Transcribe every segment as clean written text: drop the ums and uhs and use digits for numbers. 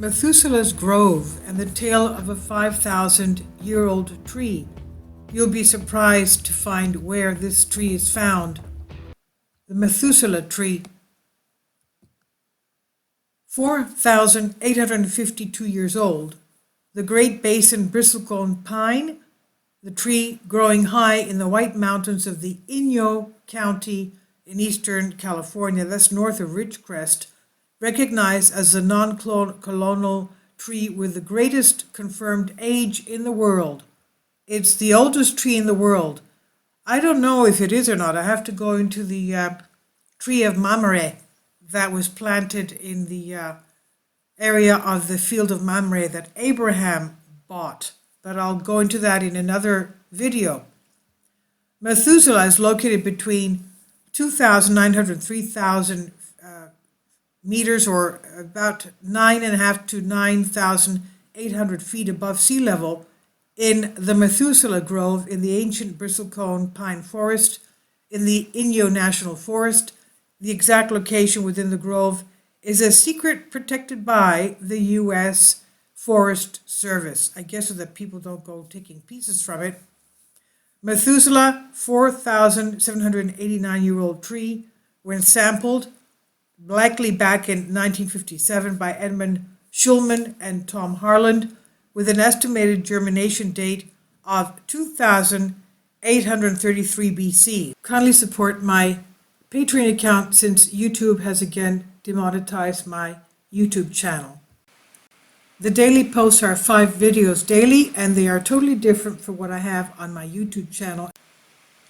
Methuselah's Grove and the tale of a 5,000-year-old tree. You'll be surprised to find where this tree is found. The Methuselah tree. 4,852 years old. The Great Basin bristlecone pine, the tree growing high in the White Mountains of the Inyo County in eastern California, that's north of Ridgecrest, recognized as the non-colonial tree with the greatest confirmed age in the world. It's the oldest tree in the world. I don't know if it is or not. I have to go into the tree of Mamre that was planted in the area of the field of Mamre that Abraham bought. But I'll go into that in another video. Methuselah is located between 2,900 and 3,000 meters, or about 9.5 to 9,800 feet above sea level, in the Methuselah Grove in the ancient bristlecone pine forest in the Inyo National Forest. The exact location within the grove is a secret protected by the U.S. Forest Service. I guess so that people don't go taking pieces from it. Methuselah, 4,789-year-old tree, when sampled, likely back in 1957 by Edmund Schulman and Tom Harland, with an estimated germination date of 2,833 BC. Kindly support my Patreon account since YouTube has again demonetized my YouTube channel. The daily posts are 5 videos daily, and they are totally different from what I have on my YouTube channel.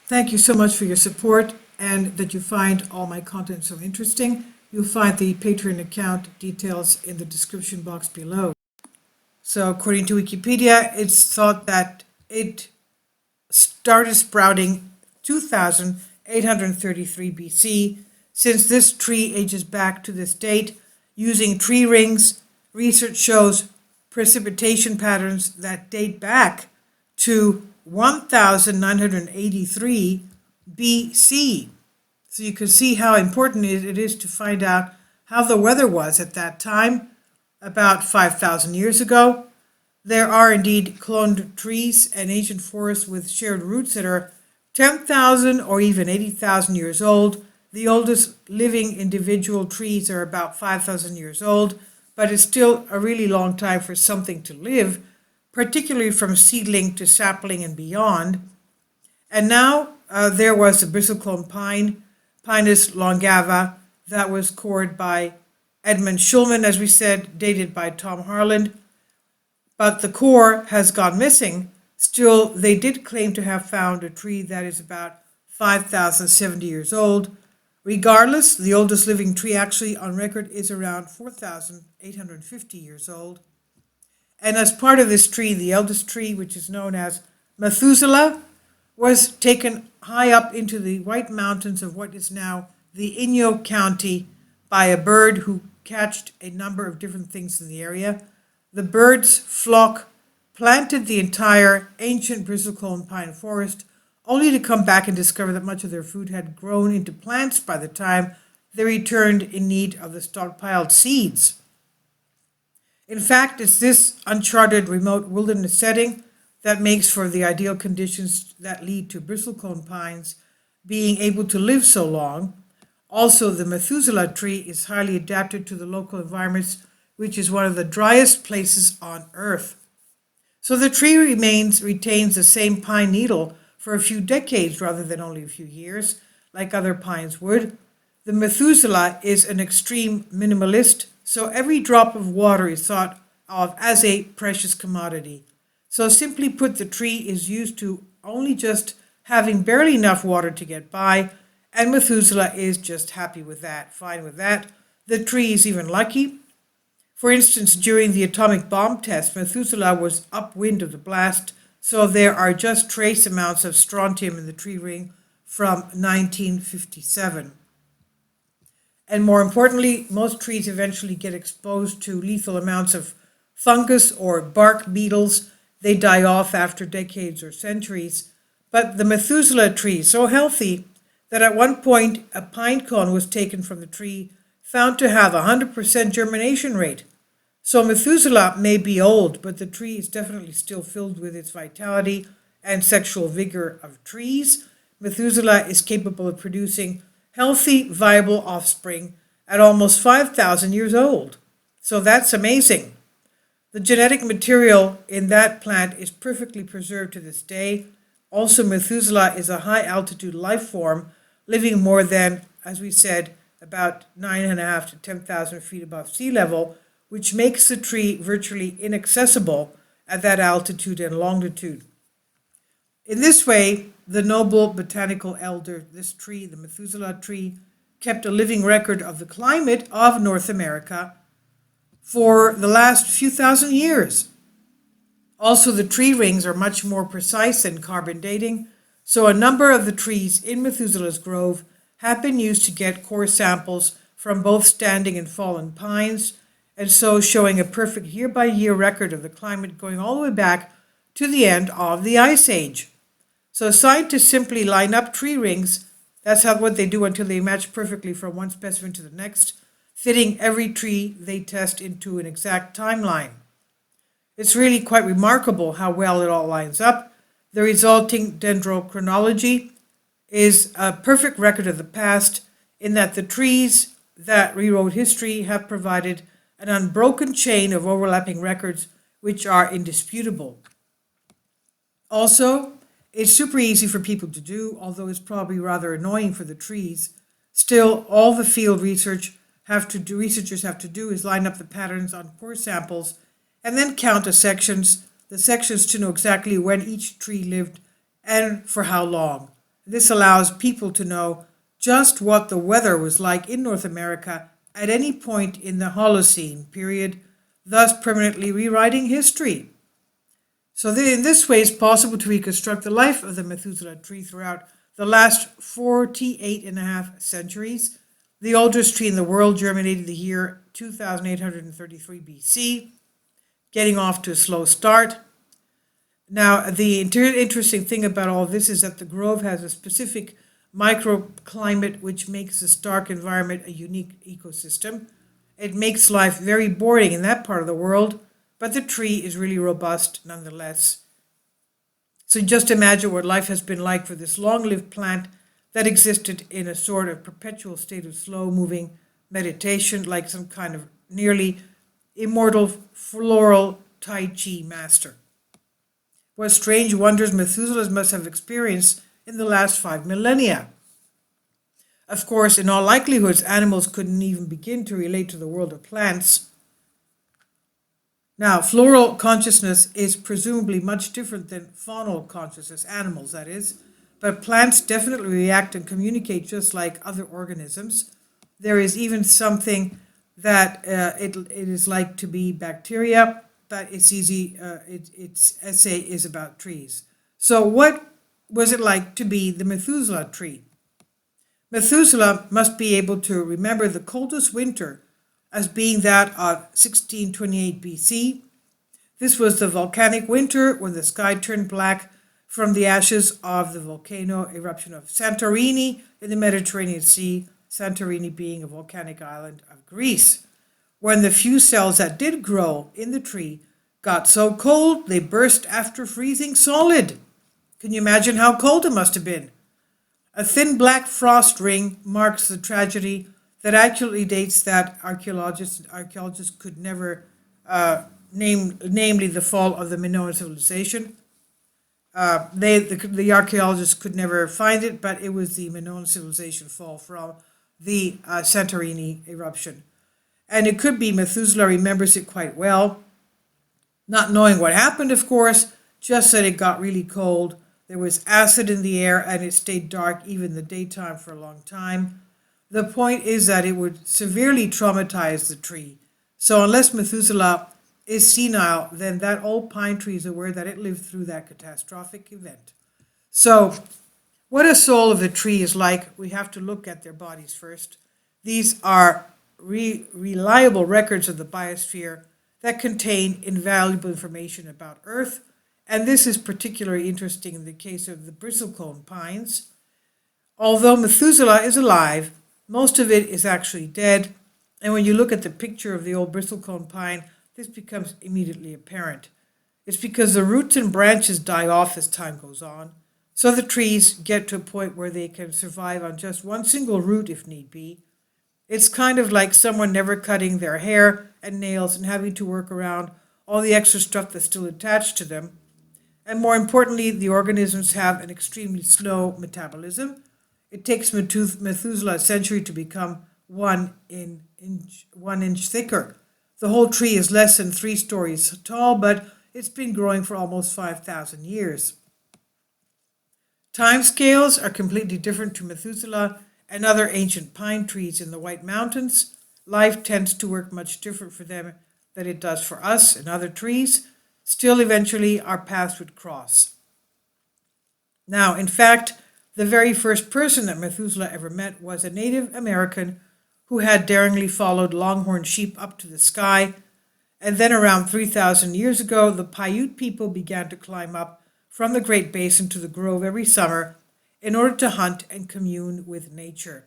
Thank you so much for your support and that you find all my content so interesting. You'll find the Patreon account details in the description box below. So according to Wikipedia, it's thought that it started sprouting 2,833 BC. Since this tree ages back to this date, using tree rings, research shows precipitation patterns that date back to 1,983 BC. So you can see how important it is to find out how the weather was at that time, about 5,000 years ago. There are indeed cloned trees and ancient forests with shared roots that are 10,000 or even 80,000 years old. The oldest living individual trees are about 5,000 years old, but it's still a really long time for something to live, particularly from seedling to sapling and beyond. And now there was the bristlecone pine, Pinus longava, that was cored by Edmund Schulman, as we said, dated by Tom Harland. But the core has gone missing. Still, they did claim to have found a tree that is about 5,070 years old. Regardless, the oldest living tree actually on record is around 4,850 years old. And as part of this tree, the eldest tree, which is known as Methuselah, was taken high up into the White Mountains of what is now the Inyo County by a bird who catched a number of different things in the area. The bird's flock planted the entire ancient bristlecone pine forest, only to come back and discover that much of their food had grown into plants by the time they returned in need of the stockpiled seeds. In fact, it's this uncharted remote wilderness setting that makes for the ideal conditions that lead to bristlecone pines being able to live so long. Also, the Methuselah tree is highly adapted to the local environments, which is one of the driest places on Earth. So the tree retains the same pine needle for a few decades rather than only a few years, like other pines would. The Methuselah is an extreme minimalist, so every drop of water is thought of as a precious commodity. So simply put, the tree is used to only just having barely enough water to get by, and Methuselah is just happy with that, fine with that. The tree is even lucky. For instance, during the atomic bomb test, Methuselah was upwind of the blast, so there are just trace amounts of strontium in the tree ring from 1957. And more importantly, most trees eventually get exposed to lethal amounts of fungus or bark beetles. They die off after decades or centuries. But the Methuselah tree is so healthy that at one point a pine cone was taken from the tree, found to have a 100% germination rate. So Methuselah may be old, but the tree is definitely still filled with its vitality and sexual vigor of trees. Methuselah is capable of producing healthy, viable offspring at almost 5,000 years old. So that's amazing. The genetic material in that plant is perfectly preserved to this day. Also, Methuselah is a high altitude life form living more than, as we said, about 9.5 to 10,000 feet above sea level, which makes the tree virtually inaccessible at that altitude and longitude. In this way, the noble botanical elder, this tree, the Methuselah tree, kept a living record of the climate of North America for the last few thousand years. Also, the tree rings are much more precise than carbon dating, so a number of the trees in Methuselah's grove have been used to get core samples from both standing and fallen pines, and so showing a perfect year-by-year record of the climate going all the way back to the end of the Ice Age. So scientists simply line up tree rings. That's what they do until they match perfectly from one specimen to the next, fitting every tree they test into an exact timeline. It's really quite remarkable how well it all lines up. The resulting dendrochronology is a perfect record of the past in that the trees that rewrote history have provided an unbroken chain of overlapping records which are indisputable. Also, it's super easy for people to do, although it's probably rather annoying for the trees. Still, all the field researchers have to do is line up the patterns on core samples and then count the sections to know exactly when each tree lived and for how long. This allows people to know just what the weather was like in North America at any point in the Holocene period, thus permanently rewriting history. So in this way, it's possible to reconstruct the life of the Methuselah tree throughout the last 48.5 centuries. The oldest tree in the world germinated the year 2833 BC, getting off to a slow start. Now, the interesting thing about all this is that the grove has a specific microclimate which makes the stark environment a unique ecosystem. It makes life very boring in that part of the world, but the tree is really robust nonetheless. So just imagine what life has been like for this long-lived plant that existed in a sort of perpetual state of slow-moving meditation, like some kind of nearly immortal floral Tai Chi master. What strange wonders Methuselah must have experienced in the last 5 millennia. Of course, in all likelihood, animals couldn't even begin to relate to the world of plants. Now, floral consciousness is presumably much different than faunal consciousness, animals that is, but plants definitely react and communicate just like other organisms. There is even something that it is like to be bacteria, but it's easy, its essay is about trees. So what was it like to be the Methuselah tree? Methuselah must be able to remember the coldest winter as being that of 1628 BC. This was the volcanic winter when the sky turned black from the ashes of the volcano eruption of Santorini in the Mediterranean Sea, Santorini being a volcanic island of Greece, when the few cells that did grow in the tree got so cold they burst after freezing solid. Can you imagine how cold it must have been? A thin black frost ring marks the tragedy that accurately dates that archaeologists could never namely the fall of the Minoan civilization. The archaeologists could never find it, but it was the Minoan civilization fall from the Santorini eruption. And it could be Methuselah remembers it quite well, not knowing what happened, of course, just that it got really cold. There was acid in the air and it stayed dark even in the daytime for a long time. The point is that it would severely traumatize the tree. So unless Methuselah is senile, then that old pine tree is aware that it lived through that catastrophic event. So what a soul of a tree is like, we have to look at their bodies first. These are reliable records of the biosphere that contain invaluable information about Earth, and this is particularly interesting in the case of the bristlecone pines. Although Methuselah is alive, most of it is actually dead, and when you look at the picture of the old bristlecone pine, this becomes immediately apparent. It's because the roots and branches die off as time goes on, so the trees get to a point where they can survive on just one single root if need be. It's kind of like someone never cutting their hair and nails and having to work around all the extra stuff that's still attached to them. And more importantly, the organisms have an extremely slow metabolism. It takes Methuselah a century to become 1 inch thicker. The whole tree is less than 3 stories tall, but it's been growing for almost 5,000 years. Time scales are completely different to Methuselah and other ancient pine trees in the White Mountains. Life tends to work much different for them than it does for us and other trees. Still, eventually, our paths would cross. Now, in fact, the very first person that Methuselah ever met was a Native American who had daringly followed longhorn sheep up to the sky. And then around 3,000 years ago, the Paiute people began to climb up from the Great Basin to the grove every summer in order to hunt and commune with nature.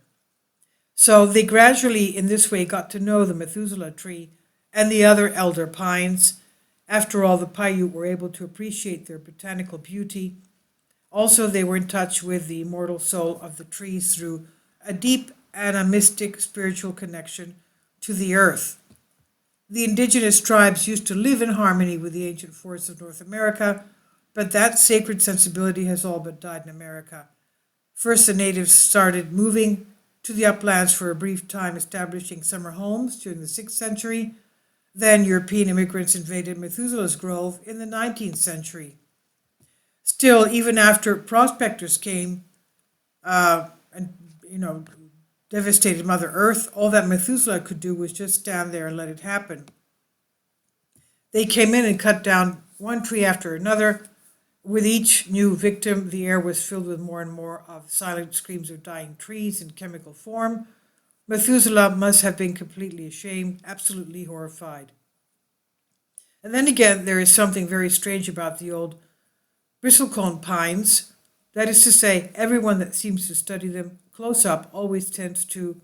So they gradually, in this way, got to know the Methuselah tree and the other elder pines. After all, the Paiute were able to appreciate their botanical beauty. Also, they were in touch with the immortal soul of the trees through a deep animistic spiritual connection to the earth. The indigenous tribes used to live in harmony with the ancient forests of North America, but that sacred sensibility has all but died in America. First, the natives started moving to the uplands for a brief time, establishing summer homes during the 6th century. Then European immigrants invaded Methuselah's grove in the 19th century. Still, even after prospectors came and devastated Mother Earth, all that Methuselah could do was just stand there and let it happen. They came in and cut down one tree after another. With each new victim, the air was filled with more and more of silent screams of dying trees in chemical form. Methuselah must have been completely ashamed, absolutely horrified. And then again, there is something very strange about the old bristlecone pines. That is to say, everyone that seems to study them close up always tends to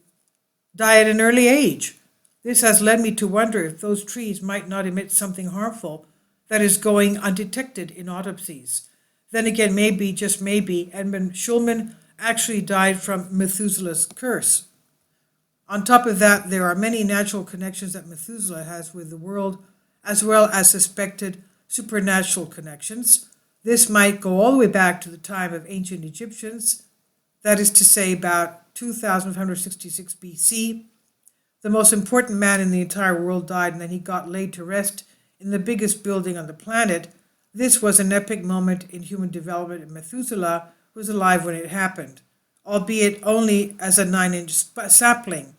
die at an early age. This has led me to wonder if those trees might not emit something harmful that is going undetected in autopsies. Then again, maybe, just maybe, Edmund Schulman actually died from Methuselah's curse. On top of that, there are many natural connections that Methuselah has with the world, as well as suspected supernatural connections. This might go all the way back to the time of ancient Egyptians, that is to say about 2566 BC. The most important man in the entire world died, and then he got laid to rest in the biggest building on the planet. This was an epic moment in human development, and Methuselah was alive when it happened, albeit only as a 9-inch sapling.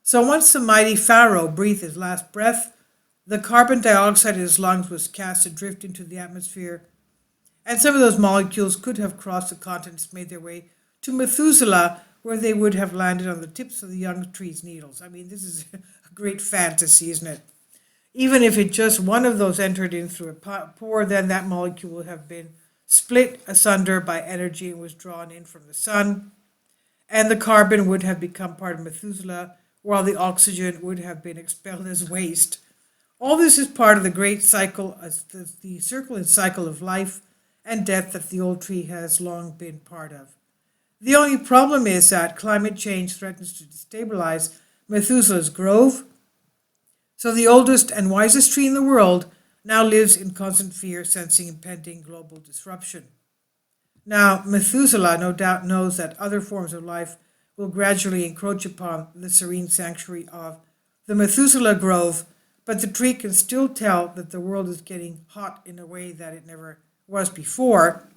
So once the mighty Pharaoh breathed his last breath, the carbon dioxide in his lungs was cast adrift into the atmosphere, and some of those molecules could have crossed the continents, made their way to Methuselah, where they would have landed on the tips of the young tree's needles. I mean, this is a great fantasy, isn't it? Even if it just one of those entered in through a pore, then that molecule would have been split asunder by energy and was drawn in from the sun, and the carbon would have become part of Methuselah, while the oxygen would have been expelled as waste. All this is part of the great cycle, the circle and cycle of life and death that the old tree has long been part of. The only problem is that climate change threatens to destabilize Methuselah's grove, so the oldest and wisest tree in the world now lives in constant fear, sensing impending global disruption. Now, Methuselah no doubt knows that other forms of life will gradually encroach upon the serene sanctuary of the Methuselah grove, but the tree can still tell that the world is getting hot in a way that it never was before.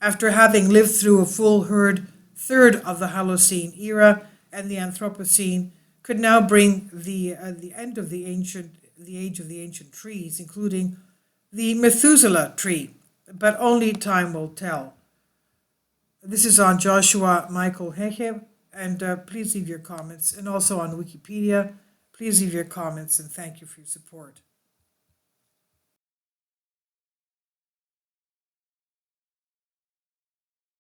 After having lived through a full third of the Holocene era and the Anthropocene, could now bring the end of the age of the ancient trees, including the Methuselah tree, but only time will tell. This is on Joshua Michael Heche, and please leave your comments, and also on Wikipedia. Please leave your comments, and thank you for your support.